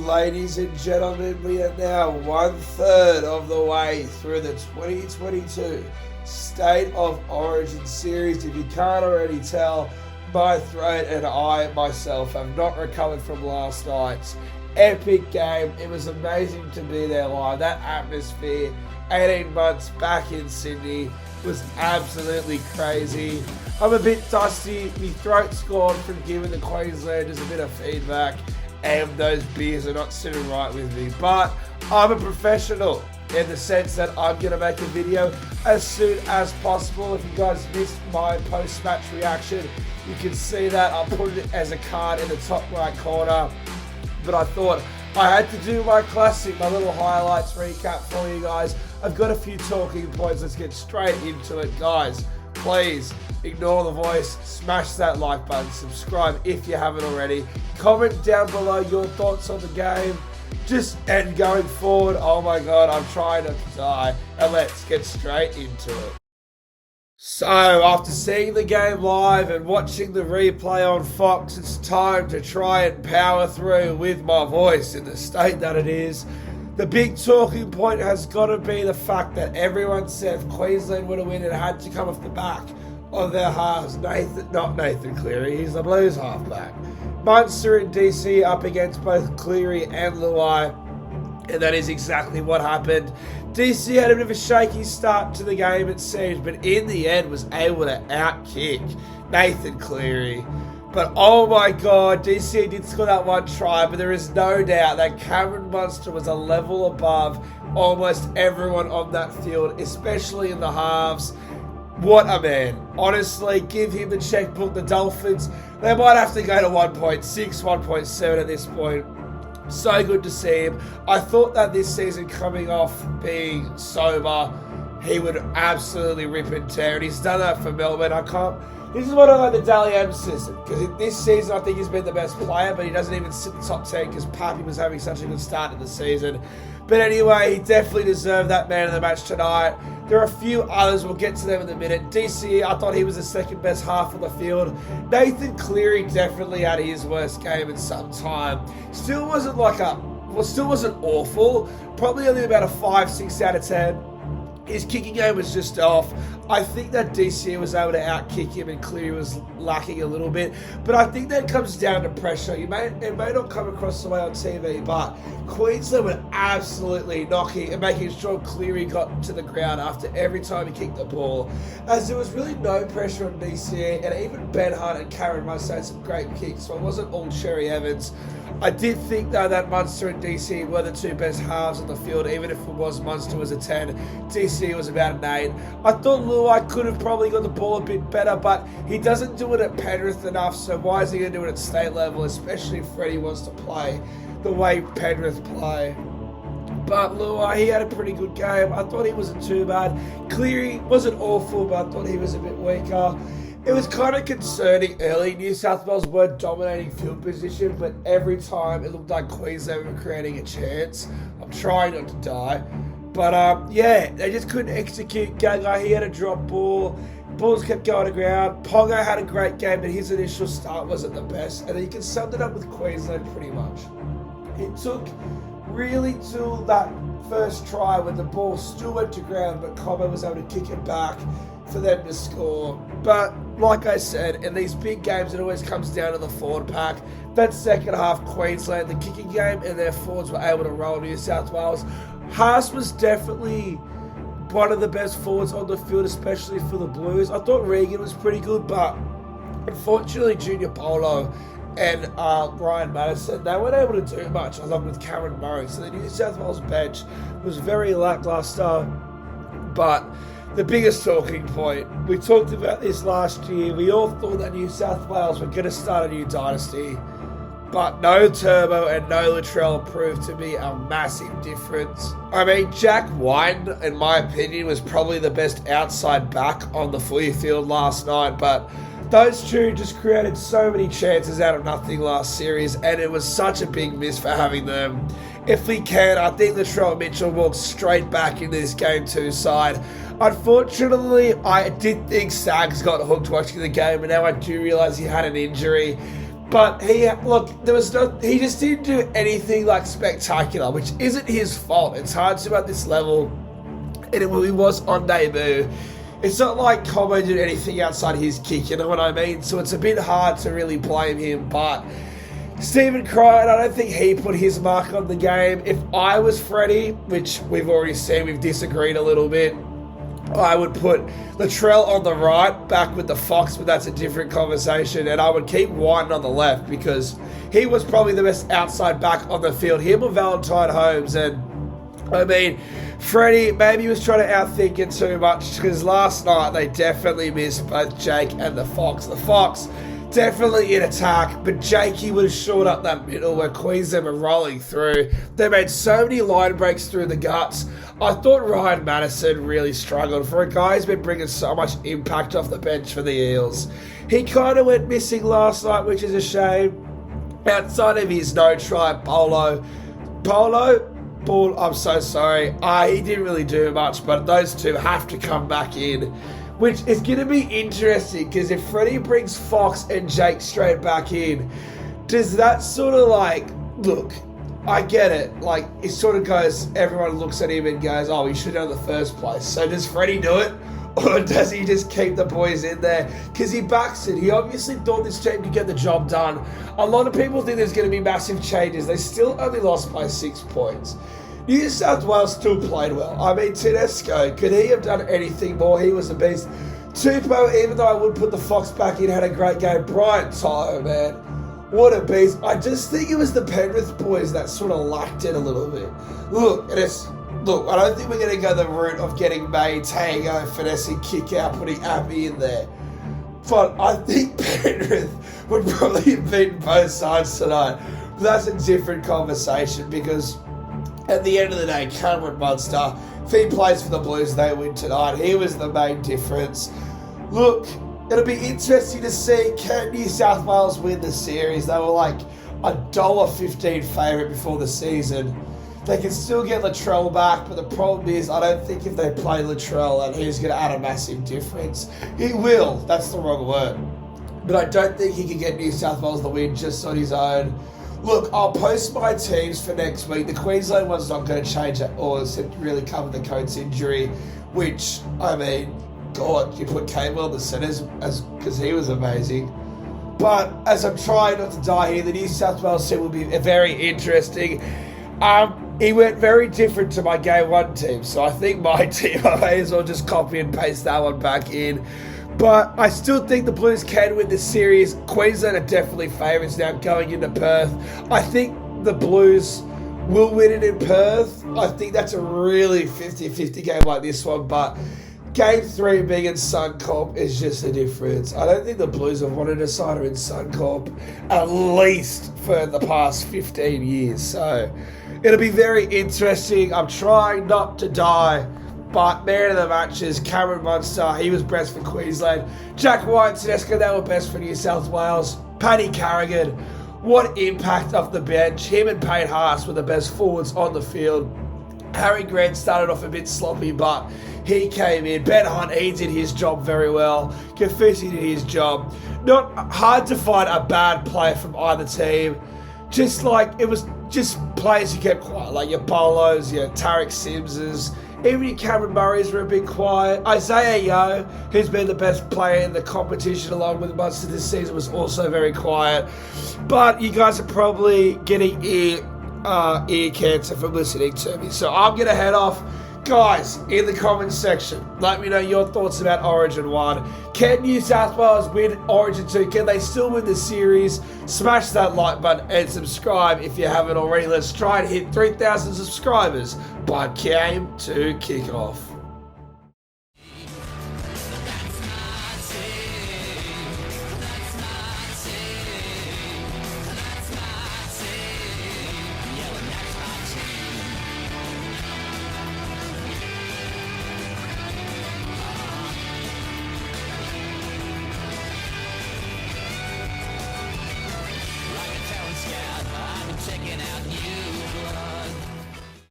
Ladies and gentlemen, we are now 1/3 of the way through the 2022 State of Origin series. If you can't already tell, my throat and I myself have not recovered from last night's epic game. It was amazing to be there live. That atmosphere, 18 months back in Sydney, was absolutely crazy. I'm a bit dusty. My throat's gone from giving the Queenslanders a bit of feedback, and those beers are not sitting right with me. But I'm a professional in the sense that I'm going to make a video as soon as possible. If you guys missed my post-match reaction, you can see that. I'll put it as a card in the top right corner. But I thought I had to do my classic, my little highlights recap for you guys. I've got a few talking points. Let's get straight into it, guys. Please ignore the voice, smash that like button, subscribe if you haven't already. Comment down below your thoughts on the game. And going forward, oh my god, I'm trying not to die. And let's get straight into it. So, after seeing the game live and watching the replay on Fox, it's time to try and power through with my voice in the state that it is. The big talking point has got to be the fact that everyone said if Queensland would have won, it had to come off the back of their halves. Not Nathan Cleary, he's the Blues halfback. Munster and DC up against both Cleary and Luai, and that is exactly what happened. DC had a bit of a shaky start to the game, it seems, but in the end was able to outkick Nathan Cleary. But oh my god, DC did score that one try, but there is no doubt that Cameron Munster was a level above almost everyone on that field, especially in the halves. What a man. Honestly, give him the checkbook. The Dolphins, they might have to go to 1.6, 1.7 at this point. So good to see him. I thought that this season, coming off being sober, he would absolutely rip and tear, and he's done that for Melbourne. This is what I like the Dally M system, because this season I think he's been the best player, but he doesn't even sit in the top 10 because Pappy was having such a good start to the season. But anyway, he definitely deserved that man of the match tonight. There are a few others, we'll get to them in a minute. DC, I thought he was the second best half on the field. Nathan Cleary definitely had his worst game in some time. Still wasn't awful. Probably only about a 5-6 out of 10. His kicking game was just off. I think that DC was able to outkick him and Cleary was lacking a little bit. But I think that comes down to pressure. It may not come across the way on TV, but Queensland were absolutely knocking and making sure Cleary got to the ground after every time he kicked the ball. As there was really no pressure on DC, and even Ben Hunt and Cameron Munster had some great kicks, so it wasn't all Cherry Evans. I did think, though, that Munster and DC were the two best halves on the field, even if it was Munster was a 10, DC was about an 8. I thought Luai could have probably got the ball a bit better, but he doesn't do it at Penrith enough, so why is he going to do it at state level, especially if Freddie wants to play the way Penrith play? But Luai, he had a pretty good game. I thought he wasn't too bad. Cleary wasn't awful, but I thought he was a bit weaker. It was kind of concerning early. New South Wales were dominating field position, but every time it looked like Queensland were creating a chance. I'm trying not to die. But, yeah, they just couldn't execute. Gagai, he had a drop ball. Balls kept going to ground. Ponga had a great game, but his initial start wasn't the best. And then you can sum it up with Queensland pretty much. It took really till that first try when the ball still went to ground, but Combo was able to kick it back for them to score. But like I said, in these big games, it always comes down to the forward pack. That second half, Queensland, the kicking game, and their forwards were able to roll New South Wales. Haas was definitely one of the best forwards on the field, especially for the Blues. I thought Regan was pretty good, but unfortunately Junior Polo and Ryan Madison, they weren't able to do much along with Cameron Murray. So the New South Wales bench was very lackluster. But the biggest talking point, we talked about this last year. We all thought that New South Wales were going to start a new dynasty. But no Turbo and no Latrell proved to be a massive difference. I mean, Jack White, in my opinion, was probably the best outside back on the footy field last night. But those two just created so many chances out of nothing last series, and it was such a big miss for having them. If we can, I think Latrell Mitchell walked straight back into this game 2 side. Unfortunately, I did think Sags got hooked watching the game, and now I do realise he had an injury. But he just didn't do anything like spectacular, which isn't his fault. It's hard to at this level, and he was on debut. It's not like Combo did anything outside his kick, you know what I mean? So it's a bit hard to really blame him, but Stephen Crichton, I don't think he put his mark on the game. If I was Freddie, which we've already seen, we've disagreed a little bit, I would put Latrell on the right, back with the Fox, but that's a different conversation, and I would keep Whiten on the left because he was probably the best outside back on the field. Him or Valentine Holmes, and I mean, Freddie, maybe he was trying to outthink it too much because last night they definitely missed both Jake and the Fox. The Fox definitely in attack, but Jakey would have shored up that middle where Queensland were rolling through. They made so many line breaks through the guts. I thought Ryan Madison really struggled for a guy who's been bringing so much impact off the bench for the Eels. He kind of went missing last night, which is a shame. Outside of his no try, I'm so sorry. He didn't really do much, but those two have to come back in, which is going to be interesting because if Freddie brings Fox and Jake straight back in, does that sort of like, look, I get it. Like, it sort of goes, everyone looks at him and goes, oh, he should have done the first place. So does Freddie do it? Or does he just keep the boys in there? Because he backs it. He obviously thought this team could get the job done. A lot of people think there's going to be massive changes. They still only lost by 6 points. New South Wales still played well. I mean, Tedesco, could he have done anything more? He was a beast. Tupou, even though I would put the Fox back in, had a great game. Brian Tyler, man, what a beast. I just think it was the Penrith boys that sort of lacked it a little bit. Look, I don't think we're going to go the route of getting May, Tango, finessing, kick out, putting Abby in there. But I think Penrith would probably have beaten both sides tonight. But that's a different conversation because at the end of the day, Cameron Munster, if he plays for the Blues, they win tonight. He was the main difference. Look, it'll be interesting to see, can New South Wales win the series? They were like $1.15 favourite before the season. They can still get Latrell back, but the problem is I don't think if they play Latrell and he's going to add a massive difference. He will, that's the wrong word. But I don't think he can get New South Wales the win just on his own. Look, I'll post my teams for next week. The Queensland one's not going to change it or really cover the Coates injury, which, I mean, God, you put Cable in the centres because he was amazing. But as I'm trying not to die here, the New South Wales team will be very interesting. He went very different to my Game 1 team, so I think my team, I may as well just copy and paste that one back in. But I still think the Blues can win this series. Queensland are definitely favourites now going into Perth. I think the Blues will win it in Perth. I think that's a really 50-50 game like this one, but Game 3 being in Suncorp is just a difference. I don't think the Blues have won a decider in Suncorp at least for the past 15 years. So it'll be very interesting. I'm trying not to die. But man of the matches, Cameron Munster, he was best for Queensland. Jack White and Tedesco, they were best for New South Wales. Paddy Carrigan, what impact off the bench. Him and Payne Haas were the best forwards on the field. Harry Grant started off a bit sloppy, but he came in. Ben Hunt, he did his job very well. Kaufusi did his job. Not hard to find a bad player from either team. Just like, it was just players who kept quiet, like your Polos, your Tarek Simses. Even your Cameron Murray's were a bit quiet. Isaiah Yeo, who's been the best player in the competition along with Munster this season, was also very quiet. But you guys are probably getting ear cancer from listening to me. So I'm going to head off. Guys, in the comments section, let me know your thoughts about Origin 1. Can New South Wales win Origin 2? Can they still win the series? Smash that like button and subscribe if you haven't already. Let's try and hit 3,000 subscribers by game to kick off.